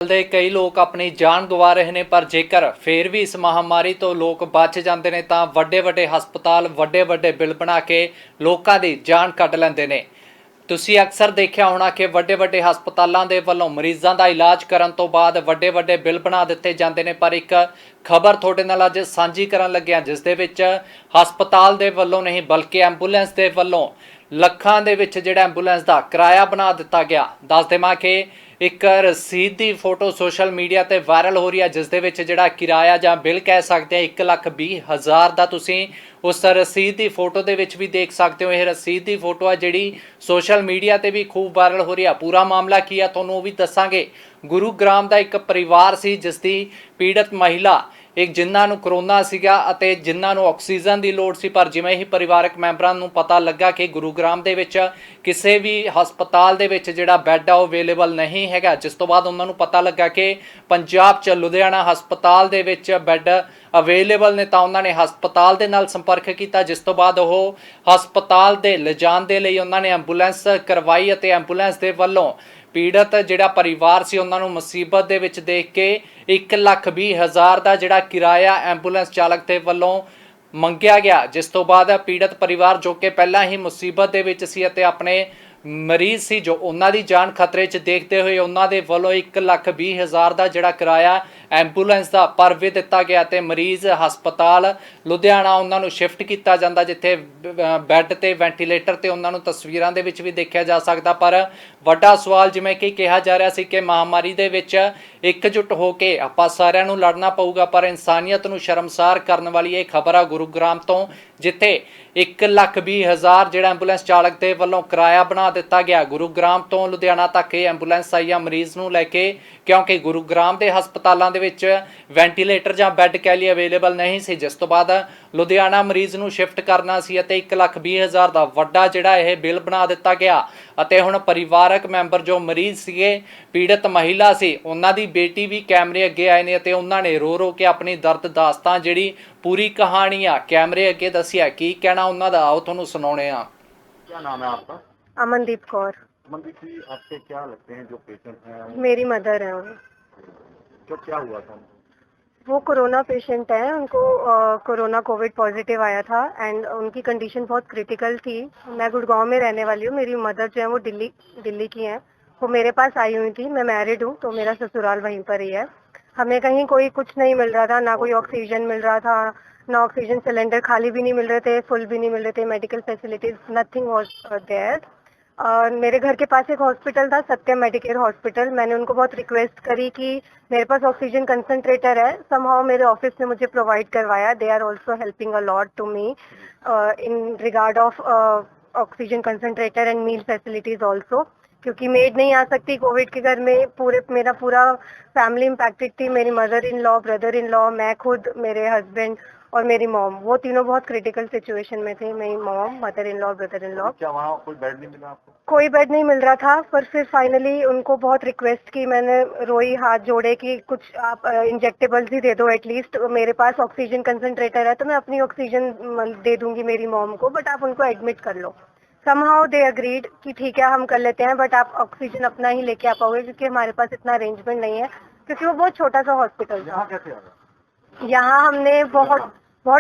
ਦੇ ਕਈ ਲੋਕ ਆਪਣੀ ਜਾਨ ਗਵਾ ਰਹੇ ਨੇ, ਪਰ ਜੇਕਰ ਫੇਰ ਵੀ ਇਸ ਮਹਾਮਾਰੀ ਤੋਂ ਲੋਕ ਬਚ ਜਾਂਦੇ ਨੇ ਤਾਂ ਵੱਡੇ ਵੱਡੇ ਹਸਪਤਾਲ ਵੱਡੇ ਵੱਡੇ ਬਿੱਲ ਬਣਾ ਕੇ ਲੋਕਾਂ ਦੀ ਜਾਨ ਕੱਢ ਲੈਂਦੇ ਨੇ। ਤੁਸੀਂ ਅਕਸਰ ਦੇਖਿਆ ਹੋਣਾ ਕਿ ਵੱਡੇ ਵੱਡੇ ਹਸਪਤਾਲਾਂ ਦੇ ਵੱਲੋਂ ਮਰੀਜ਼ਾਂ ਦਾ ਇਲਾਜ ਕਰਨ ਤੋਂ ਬਾਅਦ ਵੱਡੇ ਵੱਡੇ ਬਿੱਲ ਬਣਾ ਦਿੱਤੇ ਜਾਂਦੇ ਨੇ। ਪਰ ਇੱਕ ਖਬਰ ਤੁਹਾਡੇ ਨਾਲ ਅੱਜ ਸਾਂਝੀ ਕਰਨ ਲੱਗਿਆ, ਜਿਸ ਦੇ ਵਿੱਚ ਹਸਪਤਾਲ ਦੇ ਵੱਲੋਂ ਨਹੀਂ ਬਲਕਿ ਐਂਬੂਲੈਂਸ ਦੇ ਵੱਲੋਂ ਲੱਖਾਂ ਦੇ ਵਿੱਚ ਜਿਹੜਾ ਐਂਬੂਲੈਂਸ ਦਾ ਕਿਰਾਇਆ ਬਣਾ ਦਿੱਤਾ ਗਿਆ। ਦੱਸ ਦੇਵਾਂ ਕਿ ਇੱਕ ਰਸੀਦ ਦੀ ਫੋਟੋ ਸੋਸ਼ਲ ਮੀਡੀਆ ਤੇ ਵਾਇਰਲ ਹੋ ਰਹੀ ਹੈ, ਜਿਸ ਦੇ ਵਿੱਚ ਜਿਹੜਾ ਕਿਰਾਇਆ ਜਾਂ ਬਿੱਲ ਕਹਿ ਸਕਦੇ ਆ 1,20,000 ਦਾ ਤੁਸੀਂ ਉਸ ਰਸੀਦ ਦੀ ਫੋਟੋ ਦੇ ਵਿੱਚ ਵੀ ਦੇਖ ਸਕਦੇ ਹੋ। ਇਹ ਰਸੀਦ ਦੀ ਫੋਟੋ ਆ ਜਿਹੜੀ ਸੋਸ਼ਲ ਮੀਡੀਆ ਤੇ ਵੀ ਖੂਬ ਵਾਇਰਲ ਹੋ ਰਹੀ ਆ। ਪੂਰਾ ਮਾਮਲਾ ਕੀ ਆ ਤੁਹਾਨੂੰ ਉਹ ਵੀ ਦੱਸਾਂਗੇ। ਗੁਰੂਗ੍ਰਾਮ ਦਾ ਇੱਕ ਪਰਿਵਾਰ ਸੀ ਜਿਸ ਦੀ ਪੀੜਤ ਮਹਿਲਾ ਇੱਕ ਜਿਨ੍ਹਾਂ ਨੂੰ ਕਰੋਨਾ ਸੀਗਾ ਅਤੇ ਜਿਨ੍ਹਾਂ ਨੂੰ ਆਕਸੀਜਨ ਦੀ ਲੋੜ ਸੀ, ਪਰ ਜਿਵੇਂ ਹੀ ਪਰਿਵਾਰਕ ਮੈਂਬਰਾਂ ਨੂੰ ਪਤਾ ਲੱਗਾ ਕਿ ਗੁਰੂਗ੍ਰਾਮ ਦੇ ਵਿੱਚ ਕਿਸੇ ਵੀ ਹਸਪਤਾਲ ਦੇ ਵਿੱਚ ਜਿਹੜਾ ਬੈੱਡ ਆ ਉਹ ਅਵੇਲੇਬਲ ਨਹੀਂ ਹੈਗਾ, ਜਿਸ ਤੋਂ ਬਾਅਦ ਉਹਨਾਂ ਨੂੰ ਪਤਾ ਲੱਗਾ ਕਿ ਪੰਜਾਬ 'ਚ ਲੁਧਿਆਣਾ ਹਸਪਤਾਲ ਦੇ ਵਿੱਚ ਬੈੱਡ ਅਵੇਲੇਬਲ ਨੇ, ਤਾਂ ਉਹਨਾਂ ਨੇ ਹਸਪਤਾਲ ਦੇ ਨਾਲ ਸੰਪਰਕ ਕੀਤਾ, ਜਿਸ ਤੋਂ ਬਾਅਦ ਉਹ ਹਸਪਤਾਲ ਦੇ ਲਿਜਾਣ ਦੇ ਲਈ ਉਹਨਾਂ ਨੇ ਐਂਬੂਲੈਂਸ ਕਰਵਾਈ ਅਤੇ ਐਂਬੂਲੈਂਸ ਦੇ ਵੱਲੋਂ ਪੀੜਤ ਜਿਹੜਾ ਪਰਿਵਾਰ ਸੀ ਉਹਨਾਂ ਨੂੰ ਮੁਸੀਬਤ ਦੇ ਵਿੱਚ ਦੇਖ ਕੇ 1,20,000 ਦਾ ਜਿਹੜਾ ਕਿਰਾਇਆ ਐਂਬੂਲੈਂਸ ਚਾਲਕ ਦੇ ਵੱਲੋਂ ਮੰਗਿਆ ਗਿਆ, ਜਿਸ ਤੋਂ ਬਾਅਦ ਪੀੜਤ ਪਰਿਵਾਰ ਜੋ ਕਿ ਪਹਿਲਾਂ ਹੀ ਮੁਸੀਬਤ ਦੇ ਵਿੱਚ ਸੀ ਅਤੇ ਆਪਣੇ ਮਰੀਜ਼ ਸੀ ਜੋ ਉਹਨਾਂ ਦੀ ਜਾਨ ਖਤਰੇ 'ਚ ਦੇਖਦੇ ਹੋਏ ਉਹਨਾਂ ਦੇ ਵੱਲੋਂ 1,20,000 ਦਾ ਜਿਹੜਾ ਕਿਰਾਇਆ ਐਂਬੂਲੈਂਸ ਦਾ ਭਰਵੇ ਦਿੱਤਾ ਗਿਆ ਤੇ ਮਰੀਜ਼ ਹਸਪਤਾਲ ਲੁਧਿਆਣਾ ਉਹਨਾਂ ਨੂੰ ਸ਼ਿਫਟ ਕੀਤਾ ਜਾਂਦਾ, ਜਿੱਥੇ ਬੈੱਡ ਤੇ ਵੈਂਟੀਲੇਟਰ ਤੇ ਉਹਨਾਂ ਨੂੰ ਤਸਵੀਰਾਂ ਦੇ ਵਿੱਚ ਵੀ ਦੇਖਿਆ ਜਾ ਸਕਦਾ। ਪਰ ਵੱਡਾ ਸਵਾਲ ਜਿਵੇਂ ਕਿ ਕਿਹਾ ਜਾ ਰਿਹਾ ਸੀ ਕਿ ਮਹਾਮਾਰੀ ਦੇ ਵਿੱਚ ਇਕਜੁੱਟ ਹੋ ਕੇ ਆਪਾਂ ਸਾਰਿਆਂ ਨੂੰ ਲੜਨਾ ਪਊਗਾ, ਪਰ ਇਨਸਾਨੀਅਤ ਨੂੰ ਸ਼ਰਮਸਾਰ ਕਰਨ ਵਾਲੀ ਇਹ ਖਬਰ ਆ ਗੁਰੂਗ੍ਰਾਮ ਤੋਂ, ਜਿੱਥੇ 1,20,000 ਜਿਹੜਾ ਐਂਬੂਲੈਂਸ ਚਾਲਕ ਦੇ ਵੱਲੋਂ ਕਿਰਾਇਆ ਬਣਾ ਦਿੱਤਾ ਗਿਆ। ਗੁਰੂਗ੍ਰਾਮ ਤੋਂ ਲੁਧਿਆਣਾ ਤੱਕ ਇਹ ਐਂਬੂਲੈਂਸ ਆਈ ਆ ਮਰੀਜ਼ ਨੂੰ ਲੈ ਕੇ, ਕਿਉਂਕਿ ਗੁਰੂਗ੍ਰਾਮ ਦੇ ਹਸਪਤਾਲਾਂ ਦੇ ਵਿੱਚ ਵੈਂਟੀਲੇਟਰ ਜਾਂ ਬੈੱਡ ਕਹਿ ਲਈ ਅਵੇਲੇਬਲ ਨਹੀਂ ਸੀ, ਜਿਸ ਤੋਂ ਬਾਅਦ ਲੁਧਿਆਣਾ ਮਰੀਜ਼ ਨੂੰ ਸ਼ਿਫਟ ਕਰਨਾ ਸੀ ਅਤੇ 1,20,000 ਦਾ ਵੱਡਾ ਜਿਹੜਾ ਇਹ ਬਿੱਲ ਬਣਾ ਦਿੱਤਾ ਗਿਆ। ਅਤੇ ਹੁਣ ਪਰਿਵਾਰਕ ਮੈਂਬਰ ਜੋ ਮਰੀਜ਼ ਸੀਗੇ, ਪੀੜਤ ਮਹਿਲਾ ਸੀ, ਉਹਨਾਂ ਦੀ ਬੇਟੀ ਵੀ ਕੈਮਰੇ ਅੱਗੇ ਆਏ ਨੇ ਅਤੇ ਉਹਨਾਂ ਨੇ ਰੋ ਰੋ ਕੇ ਆਪਣੀ ਦਰਦ ਦਾਸਤਾਨ ਜਿਹੜੀ पूरी कहानी कैमरे अगे दसिया। की कहना उन्होंने आओ तुहानू सुनाने आ। क्या नाम है आपका? अमनदीप कौर। अमनदीप जी, आपके क्या लगते हैं जो पेशेंट हैं? मेरी मदर है वो। तो क्या हुआ था? वो कोरोना पेशेंट है, उनको कोरोना कोविड पॉजिटिव आया था एंड उनकी कंडीशन बहुत क्रिटिकल थी। मैं गुड़गांव में रहने वाली हूँ, मेरी मदर जो है वो दिल्ली की हैं। वो मेरे पास आई हुई थी, मैं मैरिड हूँ तो मेरा ससुराल वहीं पर ही है। हमें कहीं कोई कुछ नहीं मिल रहा था, ना कोई ऑक्सीजन मिल रहा था, ना ऑक्सीजन सिलेंडर, खाली भी नहीं मिल रहे थे, फुल भी नहीं मिल रहे थे, medical facilities nothing was there. और मेरे घर के पास एक हॉस्पिटल था, सत्यम मेडिकेयर हॉस्पिटल। मैंने उनको बहुत रिक्वेस्ट करी कि मेरे पास ऑक्सीजन कंसंट्रेटर है, समहाउ मेरे ऑफिस ने मुझे प्रोवाइड करवाया। They are also helping a lot to me in regard of oxygen concentrator and meal facilities also, क्योंकि मेड नहीं आ सकती कोविड के घर में। मेरा पूरा फैमिली इम्पैक्टेड थी, मेरी mother in law, brother in law, मैं खुद, मेरे हस्बैंड और मेरी मॉम, वो तीनों बहुत क्रिटिकल सिचुएशन में थे। मेरी mom, mother in law, brother in law. क्या वहाँ कोई बेड नहीं मिला आपको? कोई बेड नहीं मिल रहा था, पर फिर फाइनली उनको बहुत रिक्वेस्ट की मैंने, रोई, हाथ जोड़े कि कुछ आप इंजेक्टेबल्स ही दे दो एटलीस्ट। मेरे पास ऑक्सीजन कंसंट्रेटर है तो मैं अपनी ऑक्सीजन दे दूंगी मेरी मॉम को, बट आप उनको एडमिट कर लो। समहाउ दे अग्रीड कि ठीक है हम कर लेते हैं, बट आप ऑक्सीजन अपना ही लेके आ पाओगे, क्योंकि हमारे पास इतना अरेंजमेंट नहीं है, क्योंकि वो बहुत छोटा सा हॉस्पिटल था। कैसे आ गए? यहाँ हमने बहुत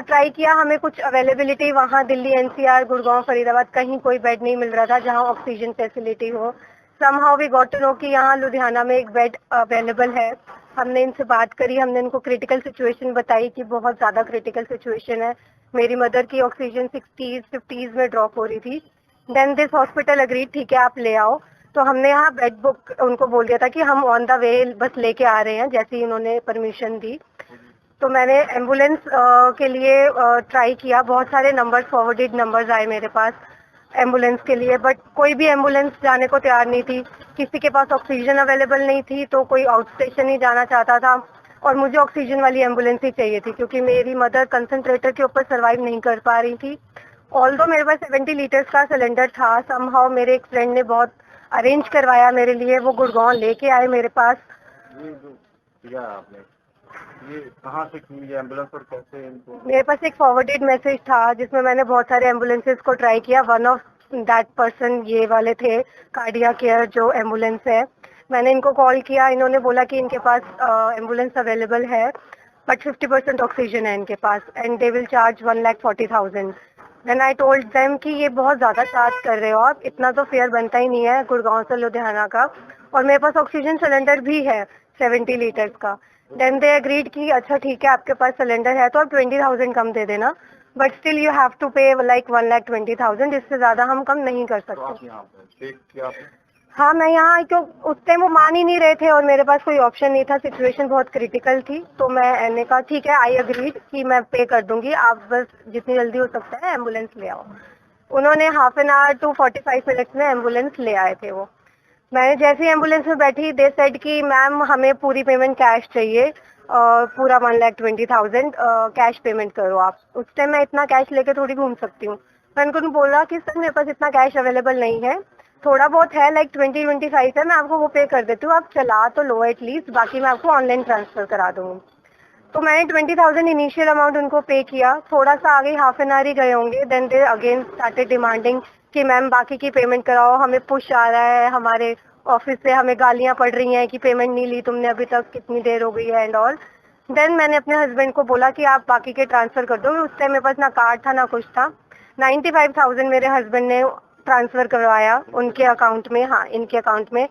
ट्राई किया, हमें कुछ अवेलेबिलिटी वहाँ दिल्ली, एनसीआर, गुड़गांव, फरीदाबाद कहीं कोई बेड नहीं मिल रहा था जहाँ ऑक्सीजन फैसिलिटी हो। Somehow we got to know कि यहाँ लुधियाना में एक बेड अवेलेबल है। हमने इनसे बात करी, हमने इनको क्रिटिकल सिचुएशन बताई कि बहुत ज़्यादा क्रिटिकल सिचुएशन है, मेरी मदर की ऑक्सीजन 60s 50s में ड्रॉप हो रही थी। देन दिस हॉस्पिटल अग्रीड, ठीक है आप ले आओ। तो हमने यहाँ बेड बुक उनको बोल दिया था कि हम ऑन द वे बस लेके आ रहे हैं, जैसे ही उन्होंने परमिशन दी। तो मैंने एम्बुलेंस के लिए ट्राई किया, बहुत सारे नंबर्स, फॉरवर्डेड नंबर्स आए मेरे पास एम्बुलेंस के लिए, बट कोई भी एम्बुलेंस जाने को तैयार नहीं थी। किसी के पास ऑक्सीजन अवेलेबल नहीं थी तो कोई आउट स्टेशन ही जाना चाहता था, और मुझे ऑक्सीजन वाली एम्बुलेंस ही चाहिए थी, क्योंकि मेरी मदर कंसंट्रेटर के ऊपर सर्वाइव नहीं कर पा रही थी। ऑल्दो मेरे पास 70 लीटर्स का सिलेंडर था, समहाउ मेरे एक फ्रेंड ने बहुत अरेंज करवाया मेरे लिए, वो गुड़गांव लेके आए मेरे पास। ये जो किया आपने, ये कहाँ से की ये एम्बुलेंस और कैसे इनको? मेरे पास एक फॉरवर्डेड मैसेज था जिसमें मैंने बहुत सारे एम्बुलेंसेज को ट्राई किया। वन ऑफ दैट पर्सन ये वाले थे, कार्डिया केयर जो एम्बुलेंस है। मैंने इनको कॉल किया, इन्होंने बोला कि इनके पास एम्बुलेंस अवेलेबल है बट 50% ऑक्सीजन है इनके पास and they will charge 1,40,000। Then I told them कि ये बहुत ज़्यादा चार्ज कर रहे हो आप, इतना तो फेयर बनता ही नहीं है गुड़गांव से लुधियाना का, और मेरे पास ऑक्सीजन सिलेंडर भी है 70 लीटर्स का। देन दे एग्रीड कि अच्छा ठीक है, आपके पास सिलेंडर है तो आप 20,000 कम दे देना, but still you have to pay like 1,20,000, इससे ज़्यादा हम कम नहीं कर तो आप सकते। यहाँ पे चेक किया आपने? हाँ, मैं यहाँ आई, क्यों उस टाइम वो मान ही नहीं रहे थे और मेरे पास कोई ऑप्शन नहीं था, सिचुएशन बहुत क्रिटिकल थी, तो मैंने कहा ठीक है, आई एग्रीड कि मैं पे कर दूंगी, आप बस जितनी जल्दी हो सकता है एम्बुलेंस ले आओ। उन्होंने half an hour to 45 minutes में एम्बुलेंस ले आए थे वो। मैंने जैसे ही एम्बुलेंस में बैठी, दे सेड कि मैम हमें पूरी पेमेंट कैश चाहिए, पूरा 1,20,000 कैश पेमेंट करो आप। उस टाइम मैं इतना कैश लेके थोड़ी घूम सकती हूँ। मैंने उनको बोला कि सर मेरे पास इतना कैश अवेलेबल नहीं है, थोड़ा बहुत है लाइक 20-25 है, मैं आपको वो पे कर देती हूँ, आप चला तो लो एटलीस्ट, बाकी मैं आपको ऑनलाइन ट्रांसफर करा दूँगी। तो मैंने 20,000 इनिशियल अमाउंट उनको पे किया, थोड़ा सा आगे हाफ एन आवर ही गए होंगे, then they again started demanding कि मैम बाकी की पेमेंट कराओ, हमें पुश आ रहा है, हमारे ऑफिस से हमें गालियां पड़ रही हैं कि पेमेंट नहीं ली तुमने अभी तक, कितनी देर हो गई है एंड ऑल। देन मैंने अपने हस्बैंड को बोला कि आप बाकी के ट्रांसफर कर दो, उस टाइम मेरे पास ना कार्ड था ना कुछ था। 95,000 मेरे हस्बैंड ने ट्रांसफर करवाया उनके अकाउंट में, हाँ इनके अकाउंट में।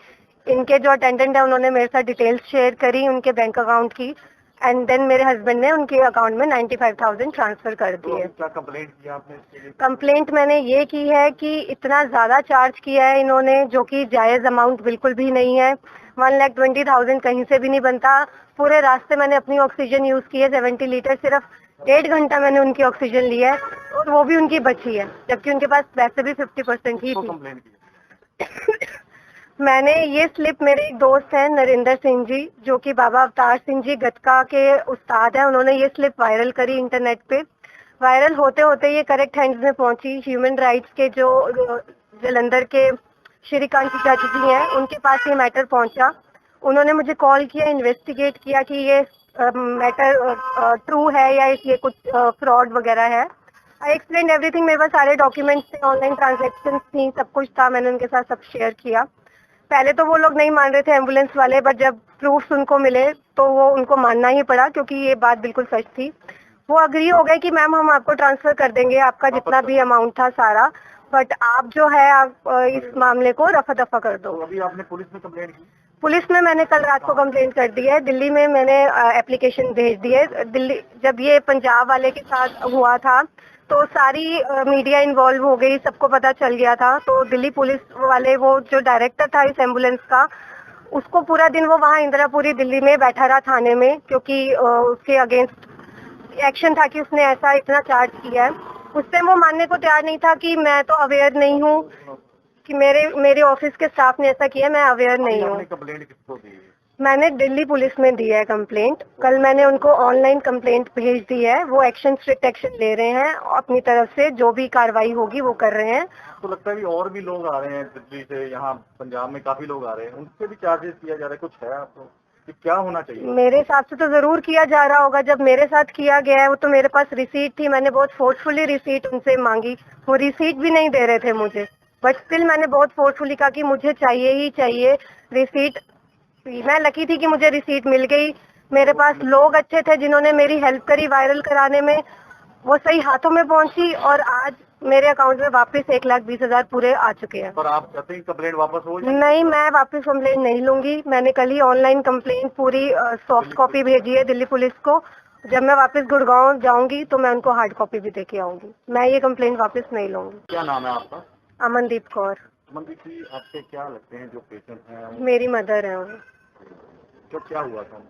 इनके जो अटेंडेंट है उन्होंने मेरे साथ डिटेल्स शेयर करी उनके बैंक अकाउंट की, एंड देन मेरे हस्बैंड ने उनके अकाउंट में 95,000 ट्रांसफर कर तो दिए। अभी क्या कंप्लेंट किया आपने इसके लिए? कंप्लेंट मैंने ये की है कि इतना ज़्यादा चार्ज किया है इन्होंने, जो कि जायज़ अमाउंट बिल्कुल भी नहीं है। 1,20,000 कहीं से भी नहीं बनता। पूरे रास्ते मैंने अपनी ऑक्सीजन यूज़ की है 70 लीटर, सिर्फ 1.5 घंटा मैंने उनकी ऑक्सीजन ली है और वो भी उनकी बची है, जबकि उनके पास वैसे भी 50% ही किसको थी। कंप्लेंट की? मैंने ये स्लिप, मेरे एक दोस्त हैं नरेंद्र सिंह जी, जो कि बाबा अवतार सिंह जी गतका के उस्ताद हैं, उन्होंने ये स्लिप वायरल करी इंटरनेट पे। वायरल होते होते ये करेक्ट हैंड्स में पहुंची। ह्यूमन राइट्स के जो जलंधर के श्रीकांत जज जी हैं, उनके पास ये मैटर पहुंचा। उन्होंने मुझे कॉल किया, इन्वेस्टिगेट किया कि ये मैटर ट्रू है या ये कुछ फ्रॉड वगैरह है। आई एक्सप्लेन एवरीथिंग, मेरे पास सारे डॉक्यूमेंट्स थे, ऑनलाइन ट्रांजेक्शन थी, सब कुछ था, मैंने उनके साथ सब शेयर किया। पहले तो वो लोग नहीं मान रहे थे एम्बुलेंस वाले, बट जब प्रूफ्स उनको मिले तो वो उनको मानना ही पड़ा, क्योंकि ये बात बिल्कुल सच थी। वो अग्री हो गए कि मैम हम आपको ट्रांसफर कर देंगे आपका जितना भी अमाउंट था सारा, बट आप जो है आप इस मामले को रफा दफा कर दो। तो अभी आपने पुलिस में कंप्लेंट की? पुलिस में मैंने कल रात को कंप्लेंट कर दी है। दिल्ली में मैंने एप्लीकेशन भेज दी है। दिल्ली, जब ये पंजाब वाले के साथ हुआ था तो सारी मीडिया इन्वॉल्व हो गई, सबको पता चल गया था। तो दिल्ली पुलिस वाले, वो जो डायरेक्टर था इस एम्बुलेंस का, उसको पूरा दिन वो वहाँ इंदिरापुरी दिल्ली में बैठा रहा थाने में, क्योंकि उसके अगेंस्ट एक्शन था कि उसने ऐसा इतना चार्ज किया है। उस टाइम वो मानने को तैयार नहीं था कि मैं तो अवेयर नहीं हूँ, कि मेरे ऑफिस के स्टाफ ने ऐसा किया, मैं अवेयर नहीं हूँ। आपने कंप्लेंट किसको दी है? मैंने दिल्ली पुलिस में दी है कंप्लेंट। कल मैंने उनको ऑनलाइन कंप्लेंट भेज दी है, वो एक्शन, स्ट्रिक्ट एक्शन ले रहे हैं अपनी तरफ से, जो भी कार्रवाई होगी वो कर रहे हैं। तो लगता है कि और भी लोग आ रहे हैं दिल्ली से, यहाँ पंजाब में काफी लोग आ रहे हैं, उनसे भी चार्जेस किया जा रहा है, कुछ है आपको कि क्या होना चाहिए? मेरे हिसाब से तो जरूर किया जा रहा होगा। जब मेरे साथ किया गया है, वो तो मेरे पास रिसीट थी, मैंने बहुत फोर्सफुली रिसीट उनसे मांगी, वो रिसीट भी नहीं दे रहे थे मुझे, बट स्टिल मैंने बहुत फोर्सफुली कहा कि मुझे चाहिए ही चाहिए रिसीट। मैं लकी थी कि मुझे रिसीट मिल गई। मेरे पास लोग अच्छे थे जिन्होंने मेरी हेल्प करी वायरल कराने में, वो सही हाथों में पहुंची, और आज मेरे अकाउंट में वापस 1,20,000 पूरे आ चुके हैं। पर आप कहते हैं कंप्लेंट वापस हो जाए? नहीं, मैं वापस कंप्लेंट नहीं लूंगी। मैंने कल ही ऑनलाइन कंप्लेंट पूरी सॉफ्ट कॉपी भेजी है दिल्ली पुलिस को। जब मैं वापस गुड़गांव जाऊंगी तो मैं उनको हार्ड कॉपी भी देके आऊंगी। मैं ये कंप्लेंट वापस नहीं लूंगी। क्या नाम है आपका? अमनदीप कौर। मंदिर जी, आपके क्या लगते हैं जो पेशेंट हैं? मेरी मदर है वो। तो क्या हुआ था?